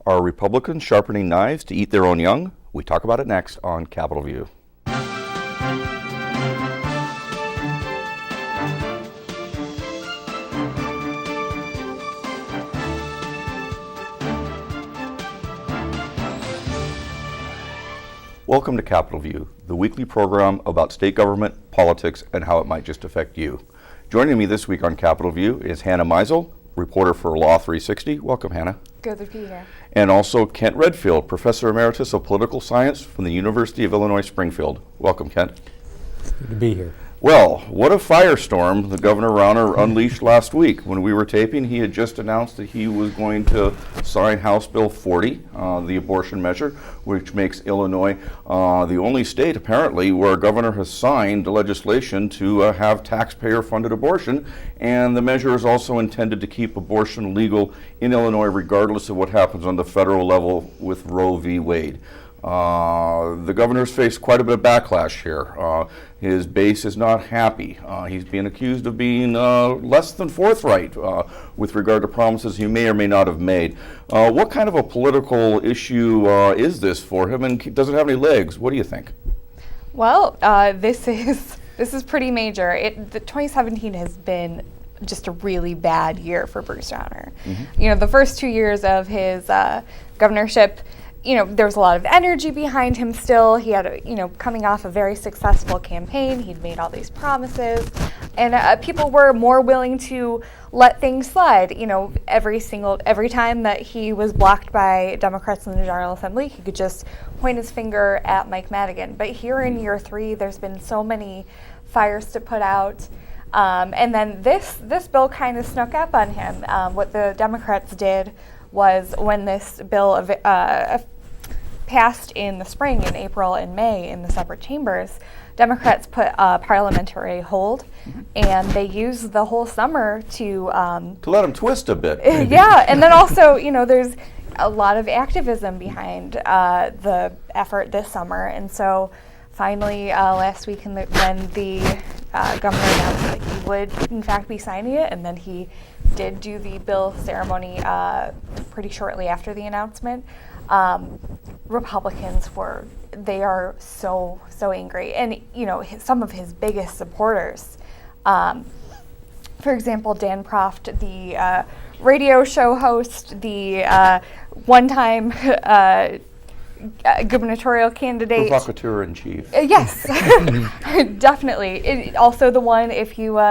Are Republicans sharpening knives to eat their own young? We talk about it next on Capitol View. Welcome to Capitol View, the weekly program about state government, politics, and how it might just affect you. Joining me this week on Capitol View is Hannah Meisel, reporter for Law 360. Welcome, Hannah. Good to be here. And also Kent Redfield, Professor Emeritus of Political Science from the University of Illinois, Springfield. Welcome, Kent. Good to be here. Well, what a firestorm the Governor Rauner unleashed last week. When we were taping, he had just announced that he was going to sign House Bill 40, the abortion measure, which makes Illinois the only state, apparently, where a governor has signed legislation to have taxpayer-funded abortion. And the measure is also intended to keep abortion legal in Illinois, regardless of what happens on the federal level with Roe v. Wade. The governor's faced quite a bit of backlash here. His base is not happy. He's being accused of being less than forthright with regard to promises he may or may not have made. What kind of a political issue is this for him, and does it have any legs? What do you think? Well, this is pretty major. The 2017 has been just a really bad year for Bruce Rushton. Mm-hmm. You know, the first 2 years of his governorship, you know, there was a lot of energy behind him still. He had, coming off a very successful campaign. He'd made all these promises. And people were more willing to let things slide. You know, every time that he was blocked by Democrats in the General Assembly, he could just point his finger at Mike Madigan. But here in year 3, there's been so many fires to put out. And then this bill kind of snuck up on him. What the Democrats did was, when this bill passed in the spring, in April and May, in the separate chambers, Democrats put a parliamentary hold, and they used the whole summer to let them twist a bit. Yeah, and then also, there's a lot of activism behind the effort this summer, and so finally last week, when the governor announced that he would in fact be signing it, and then he did do the bill ceremony pretty shortly after the announcement. Republicans are so angry, and some of his biggest supporters, for example, Dan Proft, the radio show host, the one-time gubernatorial candidate, provocateur in chief. Yes, definitely. Also the one, if you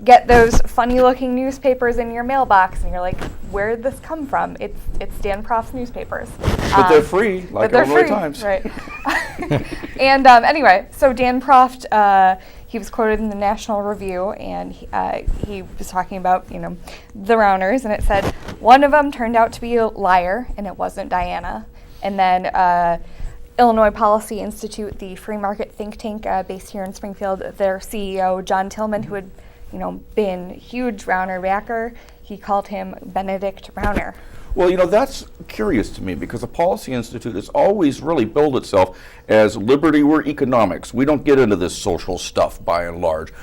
get those funny-looking newspapers in your mailbox, and you're like, "Where did this come from?" It's Dan Proft's newspapers. But they're free, like Illinois Times. Right. And anyway, so Dan Proft, he was quoted in the National Review, and he was talking about the Rauners, and it said, "One of them turned out to be a liar, and it wasn't Diana." And then Illinois Policy Institute, the free market think tank based here in Springfield, their CEO, John Tillman, who had been a huge Rauner backer, he called him Benedict Rauner. Well, that's curious to me, because the Policy Institute has always really billed itself as liberty or economics. We don't get into this social stuff by and large.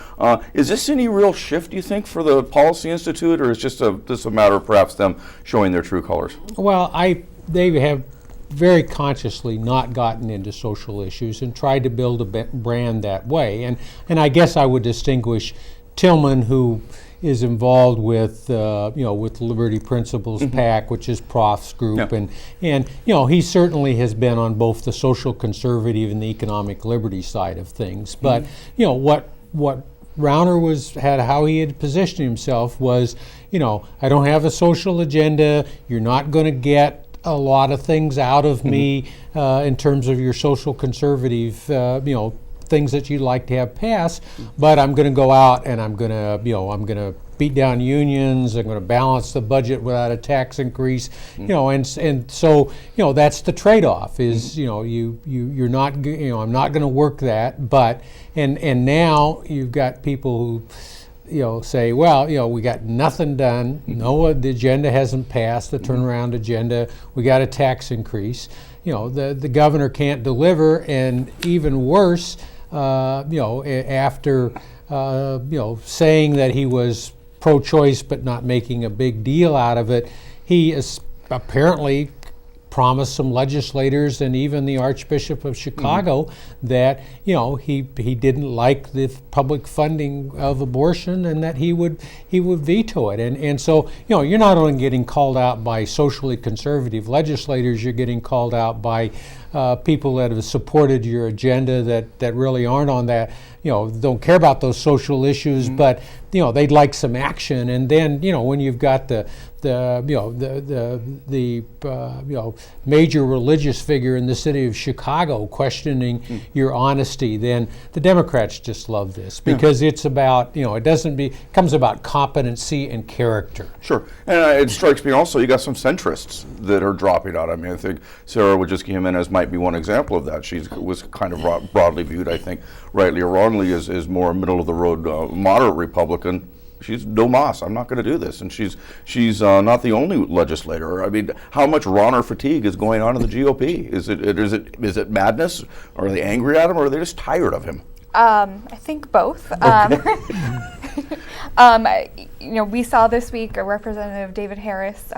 Is this any real shift, do you think, for the Policy Institute, or is this a matter of perhaps them showing their true colors? Well, they have very consciously not gotten into social issues and tried to build a brand that way. And I guess I would distinguish Tillman, who is involved with with Liberty Principles PAC, which is Proft's group, and he certainly has been on both the social conservative and the economic liberty side of things. But what Rauner how he had positioned himself was, I don't have a social agenda. You're not going to get a lot of things out of me in terms of your social conservative, things that you'd like to have pass, but I'm going to go out and I'm going to beat down unions. I'm going to balance the budget without a tax increase, and so that's the trade-off. Is you're not I'm not going to work that, but and now you've got people who say, well, we got nothing done. No, the agenda hasn't passed, the turnaround agenda. We got a tax increase. The governor can't deliver, and even worse, after saying that he was pro-choice but not making a big deal out of it, he is apparently promised some legislators and even the Archbishop of Chicago that he didn't like the public funding of abortion and that he would veto it. And so you're not only getting called out by socially conservative legislators, you're getting called out by people that have supported your agenda that really aren't on that, don't care about those social issues, but they'd like some action. And then when you've got the major religious figure in the city of Chicago questioning your honesty, then the Democrats just love this because it's about it comes about competency and character. Sure, and it strikes me also you got some centrists that are dropping out. I mean, I think Sarah Wojcicki-Jimenez might be one example of that. She was kind of broadly viewed, I think, rightly or wrongly, as more middle of the road moderate Republican. She's no mas. I'm not going to do this, and she's not the only legislator. I mean, how much Rauner fatigue is going on in the GOP? Is it madness? Or are they angry at him, or are they just tired of him? I think both. We saw this week Representative David Harris,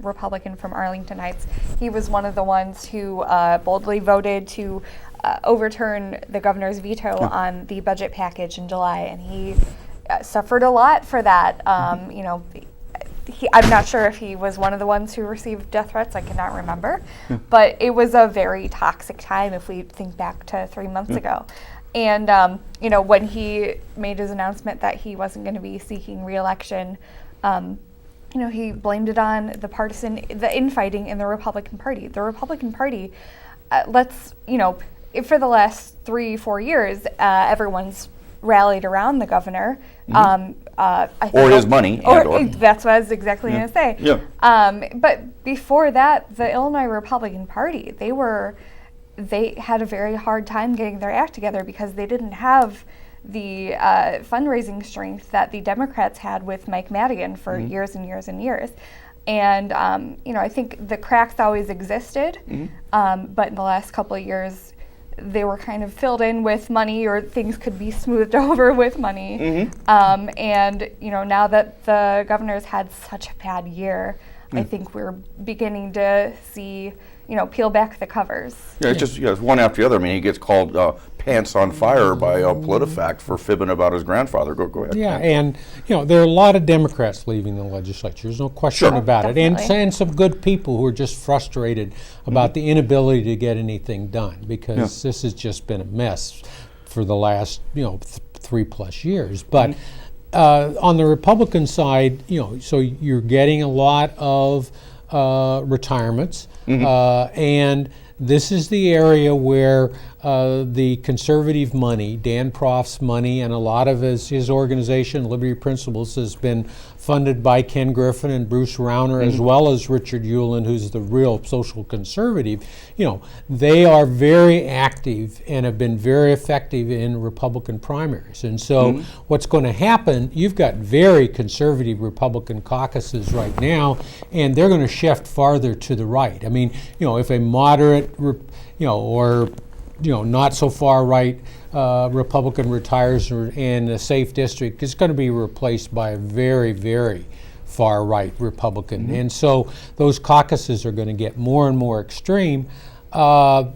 Republican from Arlington Heights. He was one of the ones who boldly voted to overturn the governor's veto on the budget package in July, and he suffered a lot for that. I'm not sure if he was one of the ones who received death threats. I cannot remember, but it was a very toxic time if we think back to 3 months ago. And when he made his announcement that he wasn't going to be seeking re-election, he blamed it on the infighting in the Republican Party. The Republican Party, for the last 3-4 years, everyone's rallied around the governor. Or his money. That's what I was exactly going to say. Yeah. But before that, the Illinois Republican Party, they had a very hard time getting their act together because they didn't have the fundraising strength that the Democrats had with Mike Madigan for years and years and years. And, I think the cracks always existed, but in the last couple of years, they were kind of filled in with money, or things could be smoothed over with money. And, now that the governor's had such a bad year, I think we're beginning to see, peel back the covers. Yeah, it's one after the other. I mean, he gets called pants on fire by PolitiFact for fibbing about his grandfather. Go ahead. Yeah, and there are a lot of Democrats leaving the legislature. There's no question about it, and some good people who are just frustrated about the inability to get anything done because this has just been a mess for the last 3+ years. But on the Republican side, so you're getting a lot of retirements, and this is the area where the conservative money, Dan Proft's money, and a lot of his organization, Liberty Principles, has been funded by Ken Griffin and Bruce Rauner, as well as Richard Uihlein, who's the real social conservative. They are very active and have been very effective in Republican primaries. And so what's going to happen, you've got very conservative Republican caucuses right now, and they're going to shift farther to the right. I mean, if a moderate, or not so far right Republican retires in a safe district, it's going to be replaced by a very, very far right Republican. And so those caucuses are going to get more and more extreme. Downstate,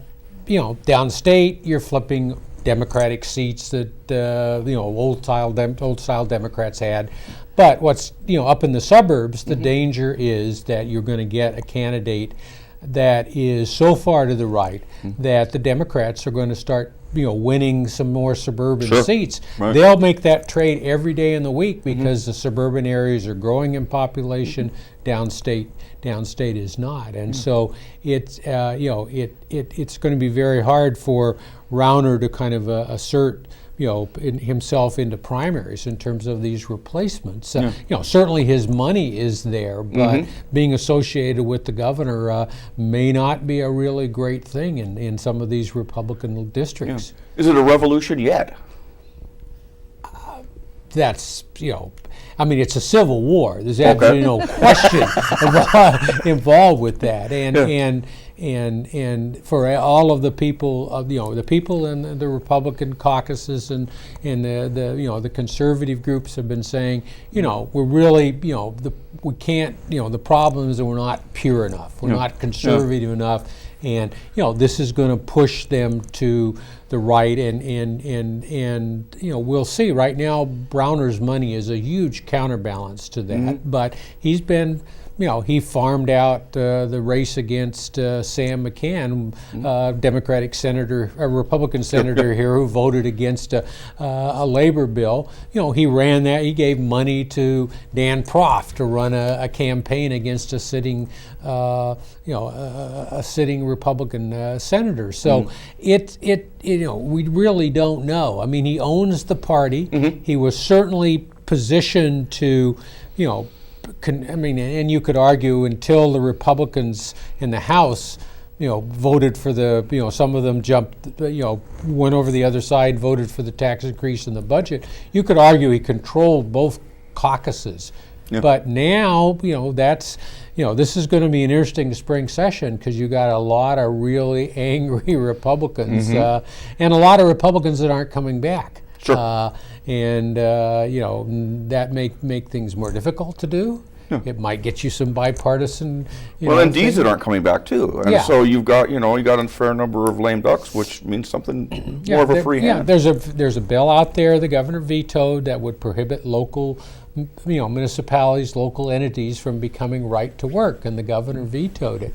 you're flipping Democratic seats that old style Democrats had. But what's up in the suburbs, the danger is that you're going to get a candidate that is so far to the right that the Democrats are going to start winning some more suburban seats. Right. They'll make that trade every day in the week because the suburban areas are growing in population. Downstate is not, and so it's it's going to be very hard for Rauner to kind of assert himself into primaries in terms of these replacements. Certainly his money is there, but being associated with the governor may not be a really great thing in some of these Republican districts. Is it a revolution yet? That's, I mean, it's a civil war. There's absolutely no question involved with that, and for all of the people, the people in the Republican caucuses and the conservative groups have been saying, we're really, we can't, the problem is that we're not pure enough, we're not conservative enough, and this is going to push them to the right, and we'll see. Right now, Rauner's money is a huge counterbalance to that, but he's been. He farmed out the race against Sam McCann, Democratic senator, a Republican senator here who voted against a labor bill. He ran that. He gave money to Dan Proft to run a campaign against a sitting Republican senator. So we really don't know. I mean, he owns the party. He was certainly positioned to, and you could argue until the Republicans in the House, voted for some of them jumped, went over the other side, voted for the tax increase in the budget. You could argue he controlled both caucuses. Yeah. But now, this is going to be an interesting spring session because you got a lot of really angry Republicans and a lot of Republicans that aren't coming back. Sure. That make things more difficult to do. Yeah. It might get you some bipartisan. And D's that aren't coming back too, and so you've got a fair number of lame ducks, which means something more of a free hand. Yeah, there's a bill out there the governor vetoed that would prohibit local, municipalities, local entities from becoming right to work, and the governor vetoed it.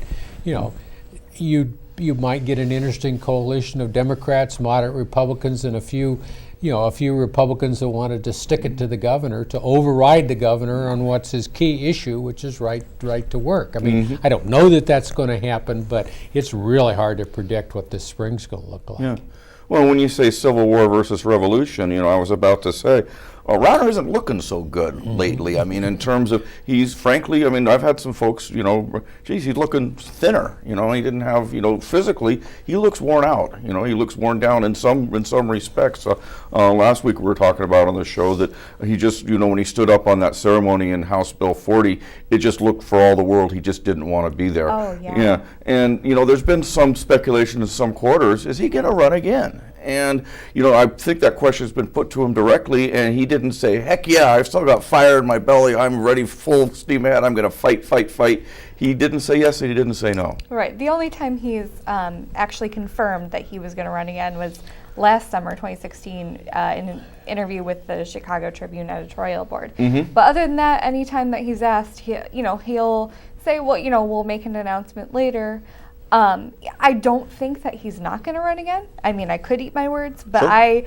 You might get an interesting coalition of Democrats, moderate Republicans, and a few Republicans that wanted to stick it to the governor to override the governor on what's his key issue, which is right to work. I mean, I don't know that that's going to happen, but it's really hard to predict what this spring's going to look like. Yeah. Well, when you say Civil War versus Revolution, I was about to say, Rauner isn't looking so good lately. I mean, in terms of, I've had some folks, he's looking thinner. He didn't have, physically, he looks worn out. He looks worn down in some respects. Last week we were talking about on the show that he just, when he stood up on that ceremony in House Bill 40, it just looked for all the world he just didn't want to be there. Oh, yeah. Yeah. And, there's been some speculation in some quarters, is he going to run again? And, I think that question's been put to him directly, and he didn't say, heck yeah, I've still got fire in my belly, I'm ready, full steam ahead, I'm going to fight. He didn't say yes, and he didn't say no. Right. The only time he's actually confirmed that he was going to run again was last summer, 2016, in an interview with the Chicago Tribune editorial board. But other than that, anytime that he's asked, he'll say, well, we'll make an announcement later. I don't think that he's not going to run again. I mean, I could eat my words, but sure.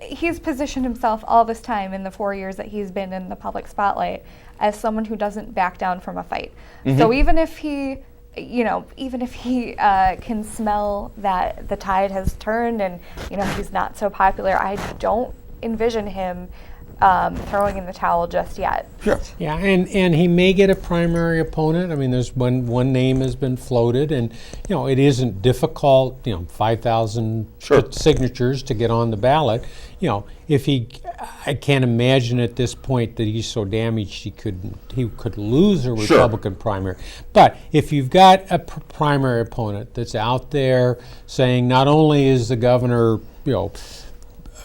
He's positioned himself all this time in the 4 years that he's been in the public spotlight as someone who doesn't back down from a fight. So even if he can smell that the tide has turned and he's not so popular, I don't envision him throwing in the towel just yet. Sure. Yeah, and he may get a primary opponent. I mean, there's one name has been floated, and it isn't difficult. 5,000 signatures to get on the ballot. I can't imagine at this point that he's so damaged he could lose a Republican primary. But if you've got a primary opponent that's out there saying not only is the governor,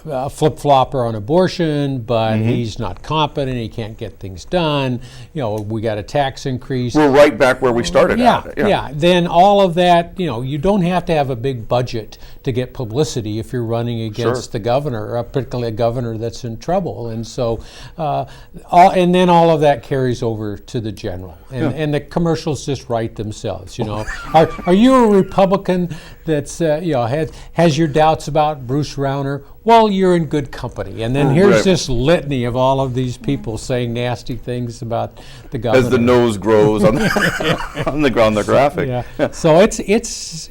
a flip-flopper on abortion, but he's not competent, he can't get things done, we got a tax increase. We're right back where we started at. Yeah. Then all of that, you don't have to have a big budget to get publicity if you're running against the governor, particularly a governor that's in trouble. And so, and then all of that carries over to the general. And the commercials just write themselves, Are you a Republican that's, has your doubts about Bruce Rauner? Well, you're in good company. And then here's this litany of all of these people saying nasty things about the governor. As the nose grows on the graphic. Yeah. So it's his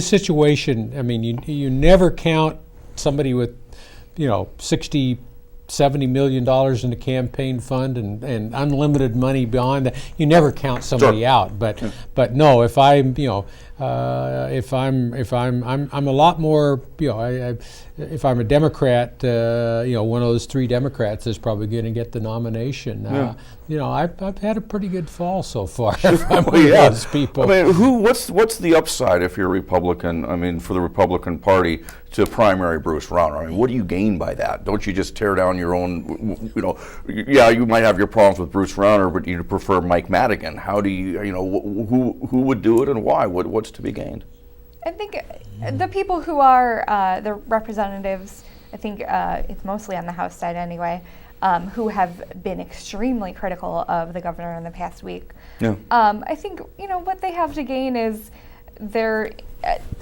situation. I mean, you never count somebody with 60 $70 million in the campaign fund and unlimited money beyond that. You never count somebody out, but no, if I'm I'm a lot more, if I'm a Democrat, one of those three Democrats is probably going to get the nomination. I've had a pretty good fall so far. If I'm one of those people. I mean, what's the upside if you're a Republican? I mean, for the Republican Party to primary Bruce Rauner. I mean, what do you gain by that? Don't you just tear down your own? You might have your problems with Bruce Rauner, but you prefer Mike Madigan. How do you? Who would do it and why? What's to be gained? I think the people who are the representatives, I think it's mostly on the House side anyway, who have been extremely critical of the governor in the past week. Yeah. I think what they have to gain is their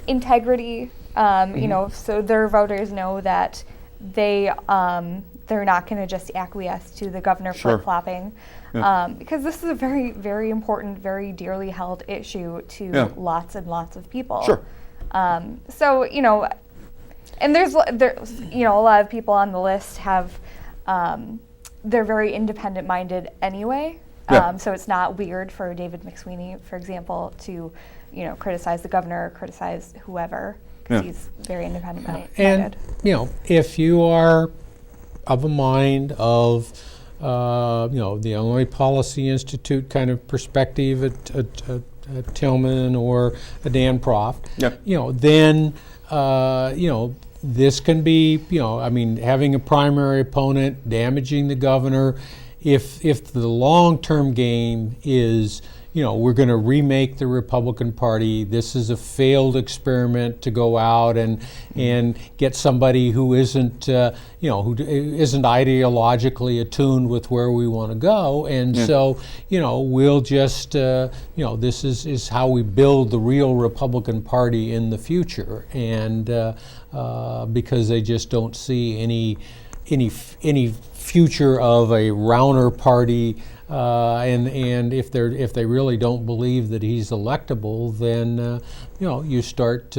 integrity. So their voters know that they're not going to just acquiesce to the governor flip-flopping. Because this is a very, very important, very dearly held issue to lots and lots of people. Sure. And there's a lot of people on the list have, they're very independent-minded anyway. So it's not weird for David McSweeney, for example, to, criticize the governor, criticize whoever, because he's very independent-minded. And, if you are of a mind of the Illinois Policy Institute kind of perspective at Tillman or a Dan Proft, then this can be, having a primary opponent, damaging the governor. If the long-term game is, we're going to remake the Republican Party. This is a failed experiment to go out and get somebody who isn't, who isn't ideologically attuned with where we want to go. And so, we'll just, this is how we build the real Republican Party in the future. And because they just don't see any future of a Rauner party. And if they really don't believe that he's electable, then you start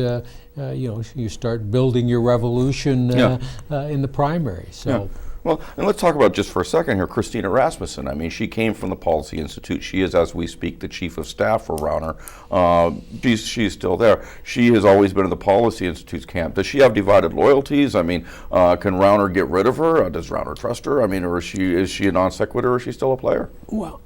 building your revolution in the primary. So. Well, and let's talk about just for a second here, Christina Rasmussen. I mean, she came from the Policy Institute. She is, as we speak, the chief of staff for Rauner. She's still there. She has always been in the Policy Institute's camp. Does she have divided loyalties? I mean, can Rauner get rid of her? Does Rauner trust her? I mean, or is she a non sequitur, or is she still a player? Well,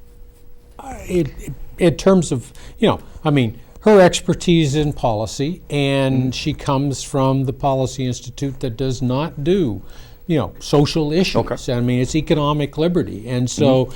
in terms of, her expertise in policy, and she comes from the Policy Institute that does not do social issues. Okay. I mean, it's economic liberty. And so,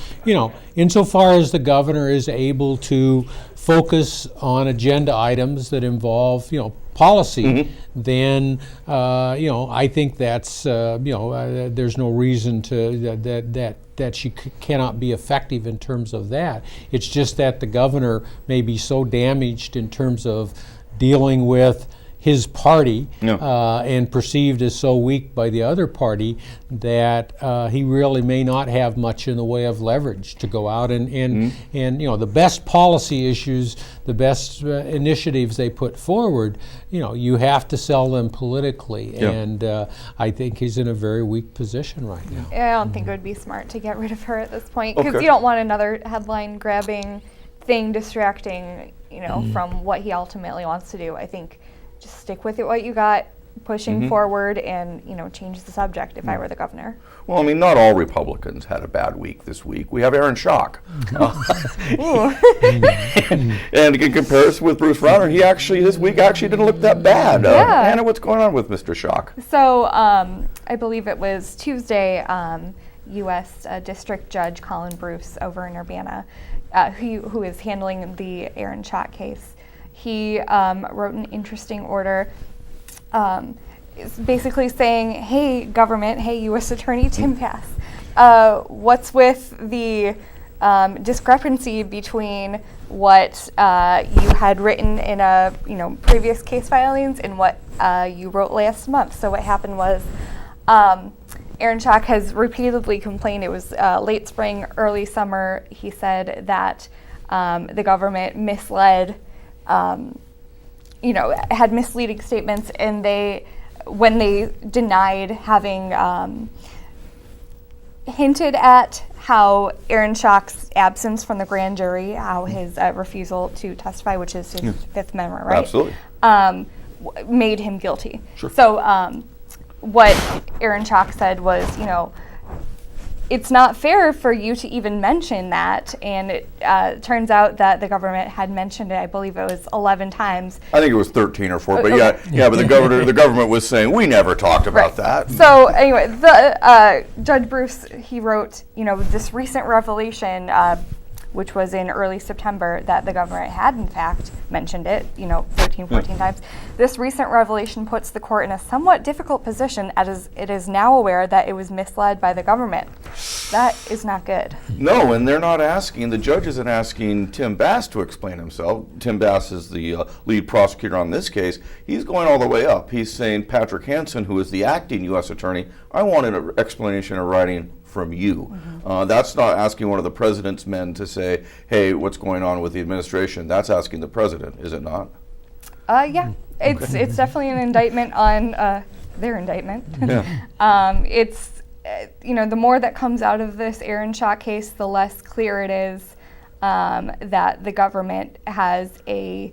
insofar as the governor is able to focus on agenda items that involve, policy, then, I think that's, there's no reason to, that she cannot be effective in terms of that. It's just that the governor may be so damaged in terms of dealing with his party and perceived as so weak by the other party that he really may not have much in the way of leverage to go out and the best policy issues, the best initiatives they put forward, you have to sell them politically, and I think he's in a very weak position right now. I don't think it would be smart to get rid of her at this point, because you don't want another headline grabbing thing distracting from what he ultimately wants to do. I think just stick with it, what you got, pushing forward, and change the subject if I were the governor. Well, I mean, not all Republicans had a bad week this week. We have Aaron Schock. And in comparison with Bruce Rauner, his week actually didn't look that bad. Hannah, what's going on with Mr. Schock? So I believe it was Tuesday, U.S. District Judge Colin Bruce over in Urbana, who is handling the Aaron Schock case. He wrote an interesting order, basically saying, hey, government, hey, U.S. Attorney Tim Pass, what's with the discrepancy between what you had written in a previous case filings and what you wrote last month? So what happened was Aaron Schock has repeatedly complained. It was late spring, early summer. He said that the government misled, had misleading statements, and when they denied having hinted at how Aaron Schock's absence from the grand jury, how his refusal to testify, which is his Fifth Amendment right, Absolutely. Made him guilty. Sure. So what Aaron Schock said was, it's not fair for you to even mention that, and it turns out that the government had mentioned it. I believe it was 11 times. I think it was 13 or 4, but Okay. yeah, but the government was saying we never talked about that. So anyway, the Judge Bruce, he wrote, this recent revelation, which was in early September, that the government had in fact mentioned it, 13, 14 times. This recent revelation puts the court in a somewhat difficult position as it is now aware that it was misled by the government. That is not good. No, and they're not asking, the judge isn't asking Tim Bass to explain himself. Tim Bass is the lead prosecutor on this case. He's going all the way up. He's saying, Patrick Hansen, who is the acting U.S. attorney, I want an explanation in writing from you. That's not asking one of the president's men to say, hey, what's going on with the administration? That's asking the president, is it not? Yeah, it's definitely an indictment on their indictment. Yeah. It's, the more that comes out of this Aaron Schock case, the less clear it is that the government has a,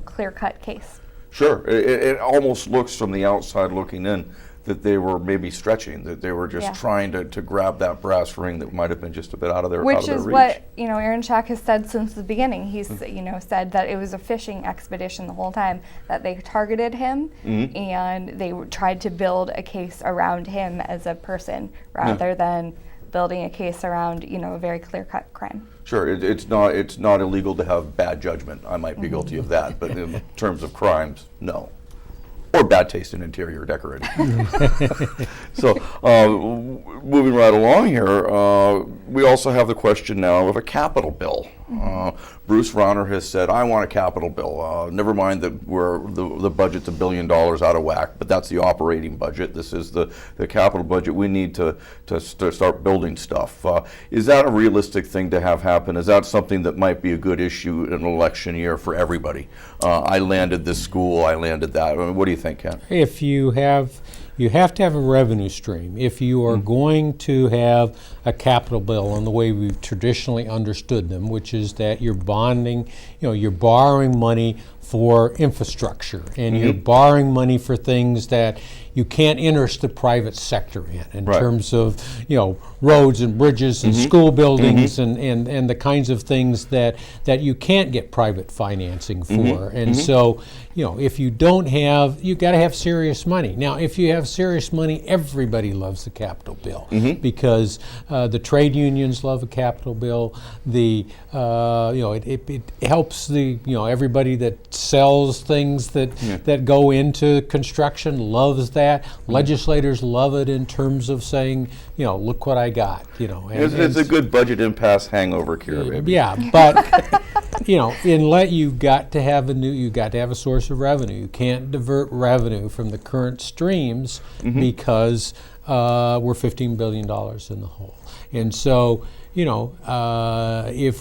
clear-cut case. Sure. It almost looks from the outside looking in that they were maybe stretching, that they were just trying to grab that brass ring that might have been just a bit out of their Which is reach. what, Aaron Schock has said since the beginning. He's, said that it was a fishing expedition the whole time, that they targeted him and they tried to build a case around him as a person rather than building a case around, a very clear-cut crime. Sure, it's not illegal to have bad judgment. I might be guilty of that, but in terms of crimes, no. Or bad taste in interior decorating. So, moving right along here, we also have the question now of a capital bill. Bruce Rauner has said, I want a capital bill. Never mind that the budget's $1 billion out of whack, but that's the operating budget. This is the capital budget. We need to start building stuff. Is that a realistic thing to have happen? Is that something that might be a good issue in an election year for everybody? I landed this school, I landed that. I mean, what do you think, Ken? If you have to have a revenue stream. If you are going to have a capital bill in the way we've traditionally understood them, which is that you're bonding, you're borrowing money for infrastructure, and you're borrowing money for things that you can't interest the private sector in terms of roads and bridges and school buildings and the kinds of things that you can't get private financing for. And so if you don't have, you got to have serious money. Now, if you have serious money, everybody loves the capital bill because the trade unions love a capital bill. The it helps the everybody that sells things that go into construction loves that. Legislators love it in terms of saying, look what I got. It's a good budget impasse hangover cure, maybe. Yeah, but you got to have a source of revenue. You can't divert revenue from the current streams because we're $15 billion in the hole. And so, if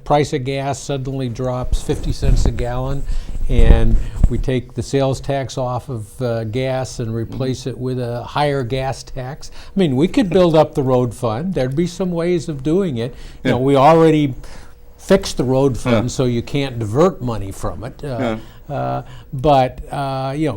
price of gas suddenly drops 50 cents a gallon, and we take the sales tax off of gas and replace it with a higher gas tax, I mean, we could build up the road fund. There'd be some ways of doing it. We already fixed the road fund, so you can't divert money from it. But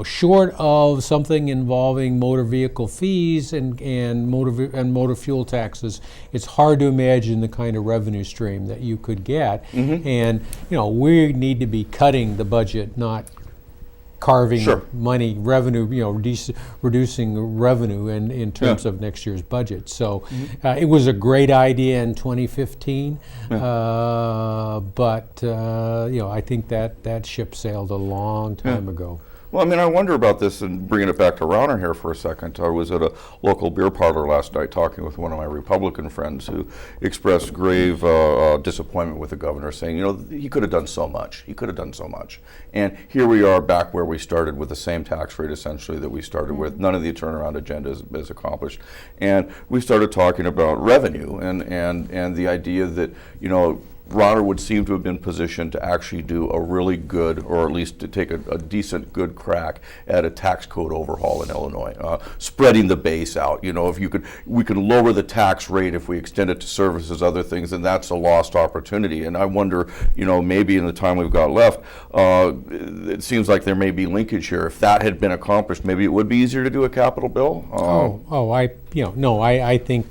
short of something involving motor vehicle fees and motor fuel taxes, it's hard to imagine the kind of revenue stream that you could get. And we need to be cutting the budget, not carving money, revenue, reducing revenue in terms of next year's budget. So it was a great idea in 2015, but I think that ship sailed a long time ago. Well, I mean, I wonder about this, and bringing it back to Rauner here for a second. I was at a local beer parlor last night talking with one of my Republican friends who expressed grave disappointment with the governor, saying, he could have done so much. He could have done so much. And here we are back where we started with the same tax rate, essentially, that we started with. None of the turnaround agenda is accomplished. And we started talking about revenue and the idea that, Rauner would seem to have been positioned to actually do a really good, or at least to take a decent, good crack at a tax code overhaul in Illinois, spreading the base out. You know, if we could lower the tax rate if we extend it to services, other things, and that's a lost opportunity. And I wonder, you know, maybe in the time we've got left, it seems like there may be linkage here. If that had been accomplished, maybe it would be easier to do a capital bill. I think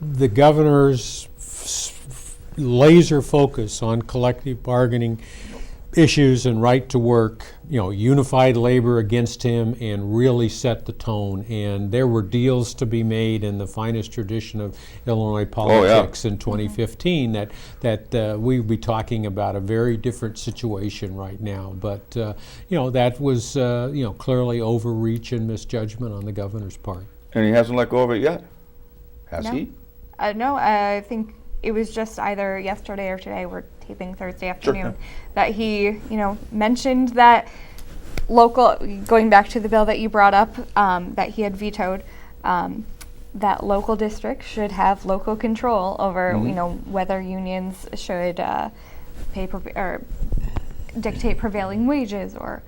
the governor's laser focus on collective bargaining issues and right to work, you know, unified labor against him, and really set the tone. And there were deals to be made in the finest tradition of Illinois politics in 2015 that we would be talking about a very different situation right now. But you know, that was clearly overreach and misjudgment on the governor's part. And he hasn't let go of it yet, has No. he? No, I think it was just either yesterday or today, we're taping Thursday afternoon, that he, mentioned that going back to the bill that you brought up, that he had vetoed, that local districts should have local control over, whether unions should or dictate prevailing wages or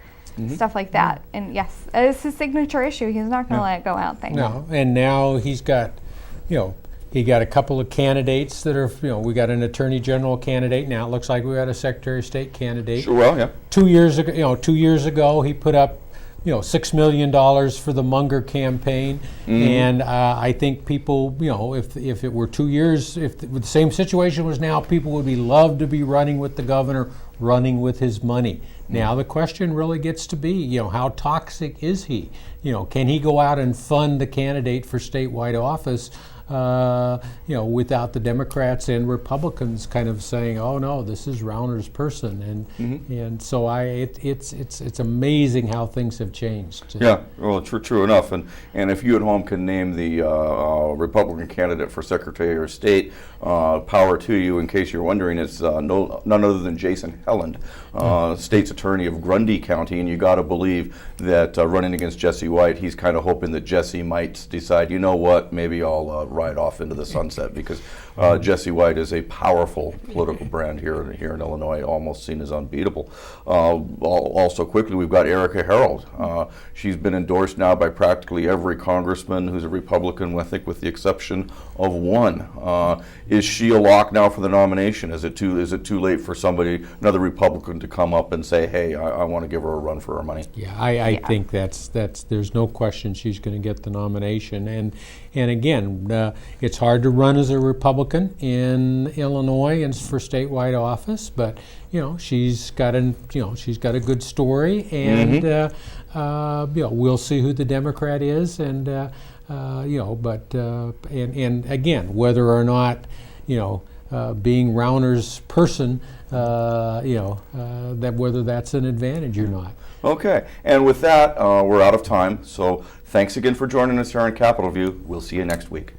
stuff like that. And yes, it's his signature issue. He's not going to let it go out. No, and now he's got, he got a couple of candidates that are, we got an attorney general candidate. Now it looks like we got a secretary of state candidate. Sure, well, yeah. 2 years ago, he put up, $6 million for the Munger campaign, and I think people, if it were 2 years, if the same situation was now, people would be loved to be running with the governor, running with his money. Now the question really gets to be, how toxic is he? Can he go out and fund the candidate for statewide office? Without the Democrats and Republicans kind of saying, "Oh no, this is Rauner's person," and so it's amazing how things have changed. Yeah, well, true enough. And if you at home can name the Republican candidate for Secretary of State, power to you. In case you're wondering, it's none other than Jason Helland, state's attorney of Grundy County, and you got to believe that running against Jesse White, he's kind of hoping that Jesse might decide, you know what, maybe I'll ride off into the sunset, because Jesse White is a powerful political brand here in Illinois, almost seen as unbeatable. Also, quickly, we've got Erica Harold. She's been endorsed now by practically every congressman who's a Republican, I think with the exception of one. Is she a lock now for the nomination? Is it too late for another Republican to come up and say, hey, I want to give her a run for her money? Yeah, I think that's there's no question she's going to get the nomination. And again, it's hard to run as a Republican in Illinois and for statewide office, but she's got a good story, and we'll see who the Democrat is, and but again, whether or not being Rauner's person, that whether that's an advantage or not. Okay, and with that, we're out of time. So thanks again for joining us here on Capitol View. We'll see you next week.